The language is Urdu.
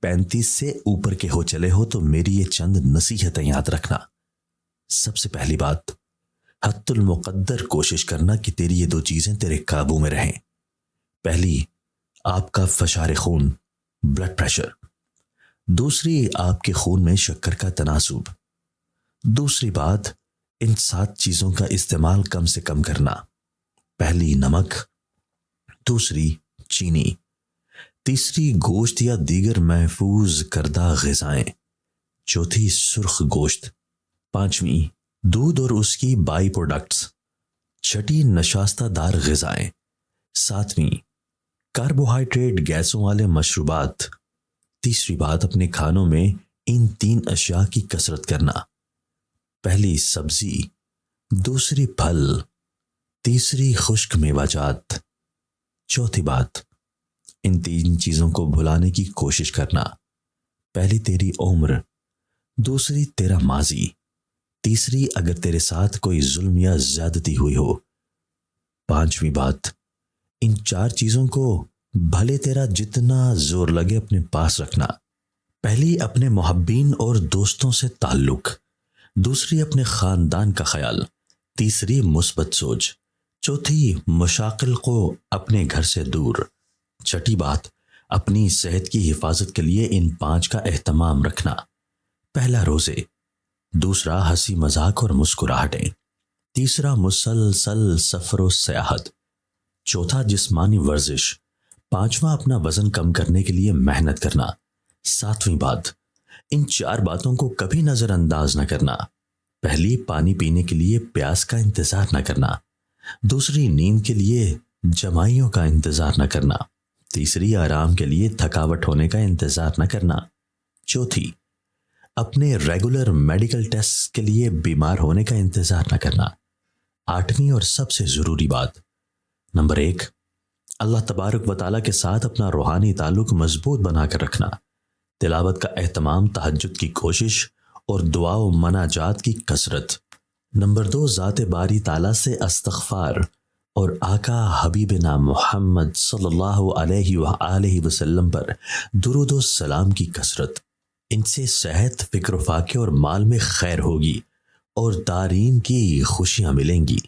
35 سے اوپر کے ہو چلے ہو تو میری یہ چند نصیحتیں یاد رکھنا۔ سب سے پہلی بات، حتی المقدر کوشش کرنا کہ تیری یہ 2 چیزیں تیرے قابو میں رہیں۔ پہلی، آپ کا فشار خون، بلڈ پریشر۔ دوسری، آپ کے خون میں شکر کا تناسب۔ دوسری بات، ان 7 چیزوں کا استعمال کم سے کم کرنا۔ پہلی، نمک۔ دوسری، چینی۔ تیسری، گوشت یا دیگر محفوظ کردہ غذائیں۔ چوتھی، سرخ گوشت۔ پانچویں، دودھ اور اس کی بائی پروڈکٹس۔ چھٹی، نشاستہ دار غذائیں۔ ساتویں، کاربوہائیڈریٹ گیسوں والے مشروبات۔ تیسری بات، اپنے کھانوں میں ان 3 اشیاء کی کثرت کرنا۔ پہلی، سبزی۔ دوسری، پھل۔ تیسری، خشک میوہ جات۔ چوتھی بات، ان 3 چیزوں کو بھلانے کی کوشش کرنا۔ پہلی، تیری عمر۔ دوسری، تیرا ماضی۔ تیسری، اگر تیرے ساتھ کوئی ظلم یا زیادتی ہوئی ہو۔ پانچویں بات، ان 4 چیزوں کو بھلے تیرا جتنا زور لگے اپنے پاس رکھنا۔ پہلی، اپنے محبین اور دوستوں سے تعلق۔ دوسری، اپنے خاندان کا خیال۔ تیسری، مثبت سوچ۔ چوتھی، مشاغل کو اپنے گھر سے دور۔ چھٹی بات، اپنی صحت کی حفاظت کے لیے ان 5 کا اہتمام رکھنا۔ پہلا، روزے۔ دوسرا، ہنسی مذاق اور مسکراہٹیں۔ تیسرا، مسلسل سفر و سیاحت۔ چوتھا، جسمانی ورزش۔ پانچواں، اپنا وزن کم کرنے کے لیے محنت کرنا۔ ساتویں بات، ان 4 باتوں کو کبھی نظر انداز نہ کرنا۔ پہلی، پانی پینے کے لیے پیاس کا انتظار نہ کرنا۔ دوسری، نیند کے لیے جمائیوں کا انتظار نہ کرنا۔ تیسری، آرام کے لیے تھکاوٹ ہونے کا انتظار نہ کرنا۔ چوتھی، اپنے ریگولر میڈیکل ٹیسٹ کے لیے بیمار ہونے کا انتظار نہ کرنا۔ 8ویں اور سب سے ضروری بات، نمبر 1، اللہ تبارک و تعالیٰ کے ساتھ اپنا روحانی تعلق مضبوط بنا کر رکھنا۔ تلاوت کا اہتمام، تہجد کی کوشش اور دعا و مناجات کی کثرت۔ نمبر 2، ذات باری تعالیٰ سے استغفار اور آقا حبیبنا محمد صلی اللہ علیہ وآلہ وسلم پر درود و سلام کی کثرت۔ ان سے صحت، فکر و فاقے اور مال میں خیر ہوگی اور دارین کی خوشیاں ملیں گی۔